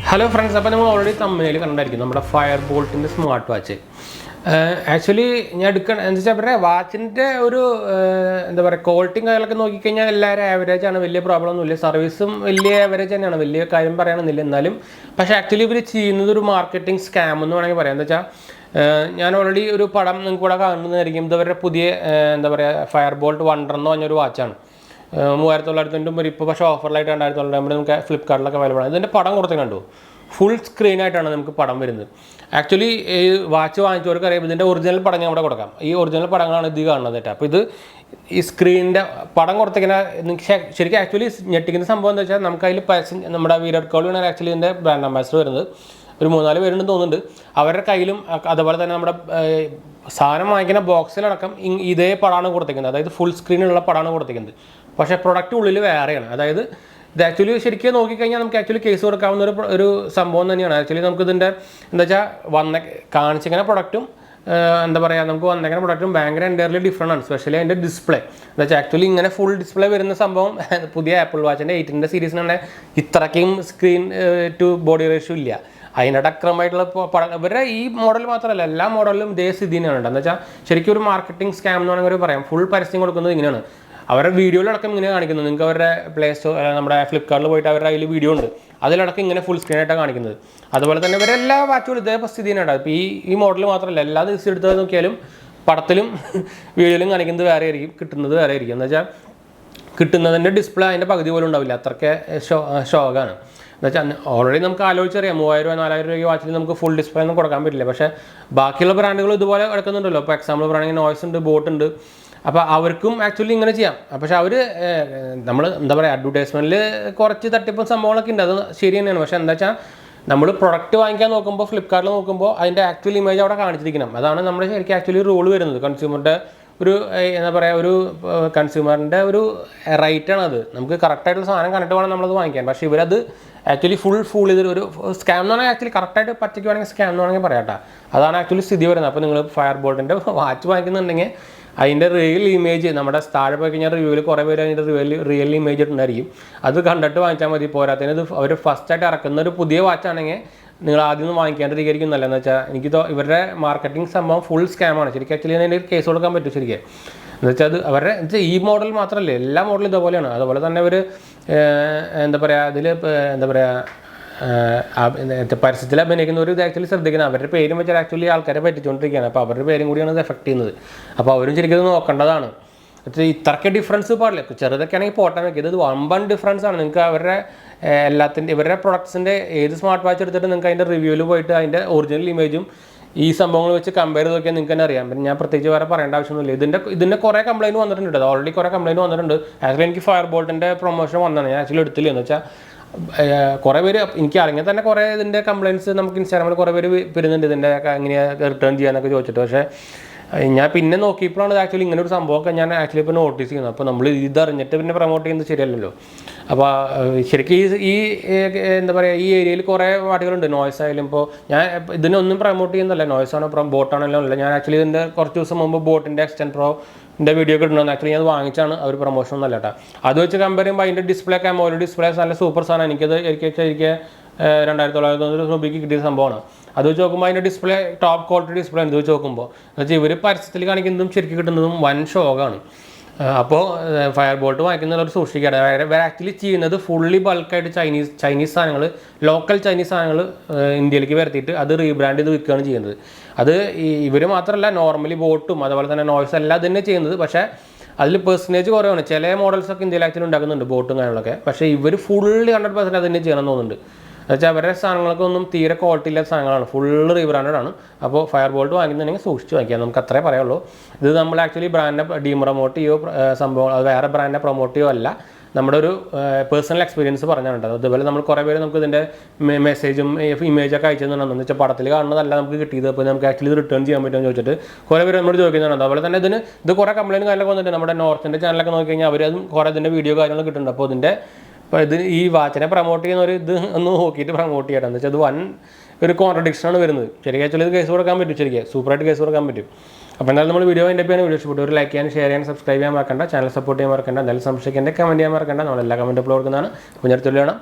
Hello friends, we have already seen the Firebolt in the smartwatch. Actually, I watch the quality average and problem service average and actually we marketing scam. I already Firebolt watch. Offer light and Flipkart full screen actually watch original original screen actually actually brand ambassador ഒരു മൂന്നാല് പേരുണ്ട് തോന്നുന്നുണ്ട് അവരുടെ കയ്യിലും അതുപോലെ തന്നെ നമ്മുടെ സാധനം വാങ്ങിക്കുന്ന ബോക്സിലടക്കം ഇതേ പടാണ് കൊടുത്തിരിക്കുന്നത് അതായത് ഫുൾ സ്ക്രീനുള്ള പടാണ് കൊടുത്തിരിക്കുന്നത് പക്ഷേ പ്രൊഡക്റ്റ് ഉള്ളിൽ വേറെയാണ് അതായത് ഇത് ആക്ച്വലി ശരിക്കും നോക്കിക്കഴിഞ്ഞാൽ നമുക്ക് ആക്ച്വലി കേസ് കൊടുക്കാവുന്ന ഒരു സംഭവം തന്നെയാണ് ആക്ച്വലി നമുക്ക് ഇതിൻ്റെ എന്താ വെച്ചാൽ കാണിച്ചിരിക്കുന്ന പ്രൊഡക്റ്റും എന്താ പറയുക നമുക്ക് വന്നേക്കുന്ന പ്രൊഡക്റ്റും ഭയങ്കര എൻ്റയർലി ഡിഫറെൻ്റ് ആണ് സ്പെഷ്യലി അതിൻ്റെ ഡിസ്പ്ലേ എന്താ വെച്ചാൽ ആക്ച്വലി ഇങ്ങനെ ഫുൾ ഡിസ്പ്ലേ വരുന്ന സംഭവം പുതിയ ആപ്പിൾ വാച്ചിൻ്റെ 8ൻ്റെ സീരീസിന് തന്നെ ഇത്രയ്ക്കും സ്ക്രീൻ ടു ബോഡി റേഷ്യോ ഇല്ല അതിനടക്രമായിട്ടുള്ള ഇവരുടെ ഈ മോഡൽ മാത്രമല്ല എല്ലാ മോഡലിലും ഇതേ സ്ഥിതി തന്നെയാണ് എന്താ വെച്ചാൽ ശരിക്കും ഒരു മാർക്കറ്റിംഗ് സ്കാം എന്ന് വേണമെങ്കിൽ പറയാം ഫുൾ പരസ്യം കൊടുക്കുന്നത് ഇങ്ങനെയാണ് അവരുടെ വീഡിയോയിലടക്കം ഇങ്ങനെ കാണിക്കുന്നത് നിങ്ങൾക്ക് അവരുടെ പ്ലേ സ്റ്റോർ നമ്മുടെ ഫ്ലിപ്കാർട്ടിൽ പോയിട്ട് അവരുടെ അതിൽ വീഡിയോ ഉണ്ട് അതിലടക്കം ഇങ്ങനെ ഫുൾ സ്ക്രീനായിട്ടാണ് കാണിക്കുന്നത് അതുപോലെ തന്നെ ഇവരെ എല്ലാ വാച്ചുകളും ഇതേ സ്ഥിതി തന്നെയാണ് ഇപ്പോൾ ഈ മോഡൽ മാത്രമല്ല എല്ലാ ദിവസവും എടുത്തത് നോക്കിയാലും പടത്തിലും വീഡിയോയിലും കാണിക്കുന്നത് വേറെ ആയിരിക്കും കിട്ടുന്നത് വേറെ ആയിരിക്കും എന്ന് വെച്ചാൽ കിട്ടുന്നതിൻ്റെ ഡിസ്പ്ലേ അതിൻ്റെ പകുതി പോലും ഉണ്ടാവില്ല അത്രയ്ക്ക് ഷോക്കാണ് എന്നുവെച്ചാൽ ഓൾറെഡി നമുക്ക് ആലോചിച്ചറിയാം 3000 രൂപ 4000 രൂപയ്ക്ക് വാച്ചിൽ നമുക്ക് ഫുൾ ഡിസ്പ്ലേ ഒന്നും കൊടുക്കാൻ പറ്റില്ല പക്ഷേ ബാക്കിയുള്ള ബ്രാൻഡുകൾ ഇതുപോലെ എടുക്കുന്നുണ്ടല്ലോ ഇപ്പോൾ എക്സാമ്പിൾ പറയുകയാണെങ്കിൽ നോയ്സ് ഉണ്ട് ബോട്ട് ഉണ്ട് അപ്പോൾ അവർക്കും ആക്ച്വലി ഇങ്ങനെ ചെയ്യാം പക്ഷേ അവർ നമ്മൾ എന്താ പറയുക അഡ്വർടൈസ്മെൻറ്റിൽ കുറച്ച് തട്ടിപ്പും സംഭവങ്ങളൊക്കെ ഉണ്ട് അത് ശരി തന്നെയാണ് പക്ഷേ എന്താ വെച്ചാൽ നമ്മൾ പ്രൊഡക്റ്റ് വാങ്ങിക്കാൻ നോക്കുമ്പോൾ ഫ്ലിപ്കാർട്ടിൽ നോക്കുമ്പോൾ അതിൻ്റെ ആക്ച്വൽ ഇമേജ് അവിടെ കാണിച്ചിരിക്കണം അതാണ് നമ്മുടെ ശരിക്കും ആക്ച്വലി റൂൾ വരുന്നത് കൺസ്യൂമറുടെ ഒരു എന്താ പറയുക ഒരു കൺസ്യൂമറിൻ്റെ ഒരു റൈറ്റാണത് നമുക്ക് കറക്റ്റായിട്ടുള്ള സാധനം കണ്ടിട്ട് വേണം നമ്മളത് വാങ്ങിക്കാൻ പക്ഷേ ഇവരത് ആക്ച്വലി ഫുൾ ഇതൊരു സ്കാം എന്ന് പറഞ്ഞാൽ ആക്ച്വലി കറക്റ്റായിട്ട് പച്ചയ്ക്ക് വേണമെങ്കിൽ സ്കാം എന്ന് വേണമെങ്കിൽ പറയാം അതാണ് ആക്ച്വലി സ്ഥിതി വരുന്നത് അപ്പോൾ നിങ്ങൾ ഫയർബോൾട്ടിൻ്റെ വാച്ച് വാങ്ങിക്കുന്നുണ്ടെങ്കിൽ അതിൻ്റെ റിയൽ ഇമേജ് നമ്മുടെ താഴെ പോയി കഴിഞ്ഞാൽ റിവ്യൂവിൽ കുറേ പേര് അതിൻ്റെ റിയൽ ഇമേജ് ഇട്ടുണ്ടായിരിക്കും അത് കണ്ടിട്ട് വാങ്ങിച്ചാൽ മതി പോരാത്തതിന് ഇത് അവർ ഫസ്റ്റായിട്ട് ഇറക്കുന്ന ഒരു പുതിയ വാച്ചാണെങ്കിൽ നിങ്ങൾ ആദ്യം ഒന്ന് വാങ്ങിക്കാണ്ടിരിക്കും നല്ലതെന്ന് വെച്ചാൽ എനിക്ക് ഇവരുടെ മാർക്കറ്റിംഗ് സംഭവം ഫുൾ സ്കാമാണ് ശരിക്കും ആക്ച്വലി അതിൻ്റെ കേസ് കൊടുക്കാൻ പറ്റും ശരിക്കും എന്ന് വെച്ചാൽ അത് അവരുടെ ഈ മോഡൽ മാത്രമല്ല എല്ലാ മോഡലും ഇതുപോലെയാണ് അതുപോലെ തന്നെ അവർ എന്താ പറയുക അതിൽ എന്താ പറയുക പരസ്യത്തിൽ അഭിനയിക്കുന്നവർ ഇത് ആക്ച്വലി ശ്രദ്ധിക്കുന്നത് അവരുടെ പേരും വെച്ചാൽ ആക്ച്വലി ആൾക്കാരെ പറ്റിച്ചുകൊണ്ടിരിക്കുകയാണ് അപ്പോൾ അവരുടെ പേരും കൂടിയാണ് ഇത് എഫക്ട് ചെയ്യുന്നത് അപ്പോൾ അവരും ശരിക്കും ഇത് നോക്കേണ്ടതാണ് ഇത്രയ്ക്ക് ഡിഫറൻസ് പാടില്ല ചെറുതൊക്കെ ആണെങ്കിൽ പോട്ടാൻ വെക്കിയത് ഇത് വമ്പൻ ഡിഫറൻസ് ആണ് നിങ്ങൾക്ക് അവരുടെ എല്ലാത്തിൻ്റെ ഇവരുടെ പ്രൊഡക്ട്സിൻ്റെ ഏത് സ്മാർട്ട് വാച്ച് എടുത്തിട്ട് നിങ്ങൾക്ക് അതിൻ്റെ റിവ്യൂവിൽ പോയിട്ട് അതിൻ്റെ ഒറിജിനൽ ഇമേജും ഈ സംഭവങ്ങൾ വെച്ച് കമ്പയർ ചെയ്ത് നോക്കിയാൽ നിങ്ങൾക്ക് തന്നെ അറിയാം പിന്നെ ഞാൻ പ്രത്യേകിച്ച് വേറെ പറയേണ്ട ആവശ്യമൊന്നുമില്ല ഇതിൻ്റെ കുറേ കംപ്ലയിൻറ്റ് വന്നിട്ടുണ്ട് അത് ഓൾറെഡി കുറേ കംപ്ലയിൻറ്റ് വന്നിട്ടുണ്ട് ആക്ച്വലി എനിക്ക് ഫയർബോൾട്ടിൻ്റെ പ്രൊമോഷൻ വന്നതാണ് ഞാൻ ആക്ച്വലി എടുത്തില്ല എന്ന് വെച്ചാൽ കുറേ പേര് എനിക്ക് അറിയാൻ തന്നെ കുറേ ഇതിൻ്റെ കംപ്ലയിൻറ്റ്സ് നമുക്ക് ഇൻസ്റ്റാഗ്രാമിൽ കുറേ പേര് വരുന്നുണ്ട് ഇതിൻ്റെ എങ്ങനെയാണ് റിട്ടേൺ ചെയ്യാനൊക്കെ ചോദിച്ചിട്ട് പക്ഷേ ഞാൻ പിന്നെ നോക്കിയപ്പോഴാണ് ആക്ച്വലി ഇങ്ങനെ ഒരു സംഭവമൊക്കെ ഞാൻ ആക്ച്വലി ഇപ്പോൾ നോട്ടീസ് ചെയ്യുന്നത് അപ്പോൾ നമ്മൾ ഇതറിഞ്ഞിട്ട് പിന്നെ പ്രൊമോട്ട് ചെയ്യുന്നത് ശരിയല്ലല്ലോ അപ്പോൾ ശരിക്കും ഈ എന്താ പറയുക ഈ ഏരിയയിൽ കുറേ വാട്ടുകളുണ്ട് നോയ്സ് ആയാലും ഇപ്പോൾ ഞാൻ ഇതിനൊന്നും പ്രൊമോട്ട് ചെയ്യുന്നില്ല നോയ്സ് ആണോ ബോട്ടാണല്ലോ അല്ല ഞാൻ ആക്ച്വലി ഇതിൻ്റെ കുറച്ച് ദിവസം മുമ്പ് ബോട്ടിൻ്റെ എക്സ്റ്റെൻഡ് പ്രോൻ്റെ വീഡിയോ ഒക്കെ ഇടണമെന്ന് ആക്ച്വലി ഞാൻ വാങ്ങിച്ചാണ് അവർ പ്രൊമോഷൻ ഒന്നല്ല കേട്ടോ അത് വെച്ച് കമ്പയർ ചെയ്യുമ്പോൾ അതിൻ്റെ ഡിസ്പ്ലേ ഒക്കെ AMOLED ഡിസ്പ്ലേ നല്ല സൂപ്പർ സാധനം എനിക്കത് എനിക്ക് 2900 രൂപയ്ക്ക് കിട്ടിയ സംഭവമാണ് അത് വെച്ച് നോക്കുമ്പോൾ അതിൻ്റെ ഡിസ്പ്ലേ ടോപ്പ് ക്വാളിറ്റി ഡിസ്പ്ലേ എന്ത് വെച്ച് നോക്കുമ്പോൾ എന്നുവെച്ചാൽ ഇവർ പരസ്യത്തിൽ കാണിക്കുന്നതും ശരിക്കും കിട്ടുന്നതും വൻ ഷോക്കാണ് അപ്പോൾ ഫയർബോൾട്ട് വാങ്ങിക്കുന്നവർ സൂക്ഷിക്കാതെ ഇവർ ആക്ച്വലി ചെയ്യുന്നത് ഫുള്ളി ബൾക്കായിട്ട് ചൈനീസ് സാധനങ്ങൾ ലോക്കൽ ചൈനീസ് സാധനങ്ങൾ ഇന്ത്യയിലേക്ക് വരുത്തിയിട്ട് അത് റീബ്രാൻഡ് ചെയ്ത് വിൽക്കുകയാണ് ചെയ്യുന്നത് അത് ഇവർ മാത്രമല്ല നോർമലി ബോട്ടും അതുപോലെ തന്നെ നോയ്സ് എല്ലാം തന്നെ ചെയ്യുന്നത് പക്ഷേ അതിൽ പെർസെൻറ്റേജ് കുറവാണ് ചില മോഡൽസൊക്കെ ഇന്ത്യയിൽ ആക്ച്വലി ഉണ്ടാക്കുന്നുണ്ട് ബോട്ടും കാര്യങ്ങളൊക്കെ പക്ഷേ ഇവർ ഫുള്ളി 100% അത് തന്നെ ചെയ്യണം തോന്നുന്നുണ്ട് എന്നുവെച്ചാൽ അവരുടെ സാധനങ്ങൾക്കൊന്നും തീരെ ക്വാളിറ്റി ഇല്ലാത്ത സാധനങ്ങളാണ് ഫുള്ള് റീബ്രാൻഡഡ് ആണ് അപ്പോൾ ഫയർബോൾട്ട് വാങ്ങിക്കുന്നുണ്ടെങ്കിൽ സൂക്ഷിച്ച് വാങ്ങിക്കാം നമുക്ക് അത്രേ പറയുള്ളൂ ഇത് നമ്മൾ ആക്ച്വലി ബ്രാൻഡിനെ ഡീപ്രൊമോട്ട് ചെയ്യോ സംഭവം അത് വേറെ ബ്രാൻഡിനെ പ്രൊമോട്ട് ചെയ്യോ അല്ല നമ്മുടെ ഒരു പേഴ്സണൽ എക്സ്പീരിയൻസ് പറഞ്ഞിട്ടുണ്ട് അതുപോലെ നമ്മൾ കുറേ പേര് നമുക്ക് ഇതിൻ്റെ മെസ്സേജും ഇമേജൊക്കെ അയച്ചെന്നുണ്ടെന്ന് വെച്ചാൽ പടത്തിൽ കാണുന്നതല്ല നമുക്ക് കിട്ടിയത് അപ്പോൾ നമുക്ക് ആക്ച്വലി ഇത് റിട്ടേൺ ചെയ്യാൻ പറ്റുമെന്ന് ചോദിച്ചിട്ട് കുറേ പേര് നമ്മൾ ചോദിക്കുന്നുണ്ട് അതുപോലെ തന്നെ ഇത് കുറേ കംപ്ലയിൻറ്റ് കാര്യങ്ങളൊക്കെ വന്നിട്ടുണ്ട് നമ്മുടെ നോർത്തിൻ്റെ ചാനലൊക്കെ നോക്കി കഴിഞ്ഞാൽ അവർ അതും കുറേ ഇതിൻ്റെ വീഡിയോ കാര്യങ്ങൾ കിട്ടുന്നുണ്ട് അപ്പോൾ ഇതിൻ്റെ അപ്പോൾ ഇത് ഈ വാച്ചിനെ പ്രൊമോട്ട് ചെയ്യുന്ന ഒരു ഇത് ഒന്ന് നോക്കിയിട്ട് പ്രൊമോട്ട് ചെയ്യണം എന്ന് വെച്ചാൽ അത് വൻ ഒരു കോൺട്രഡിക്ഷനാണ് വരുന്നത് ശരിക്കും ആക്ച്വലി ഇത് കേസ് കൊടുക്കാൻ പറ്റും ശരിക്കും സൂപ്പറായിട്ട് കേസ് കൊടുക്കാൻ പറ്റും അപ്പോൾ എന്തായാലും നമ്മൾ വീഡിയോ എൻ്റെ പേര് വീഡിയോ ഇഷ്ടപ്പെട്ടു ഒരു ലൈക്ക് ചെയ്യാൻ ഷെയർ ചെയ്യാൻ സബ്സ്ക്രൈബ് ചെയ്യാൻ മറക്കണ്ട ചാനൽ സപ്പോർട്ട് ചെയ്യാൻ മറക്കണ്ട എന്തായാലും സംശയിക്കേണ്ട കമൻറ്റ് ചെയ്യാൻ മറക്കണ്ട നമ്മളെല്ലാ കമൻറ്റ് അപ്ലോഡ് കൊടുക്കുന്നതാണ് അപ്പോൾ ഞാൻ അടുത്തുള്ള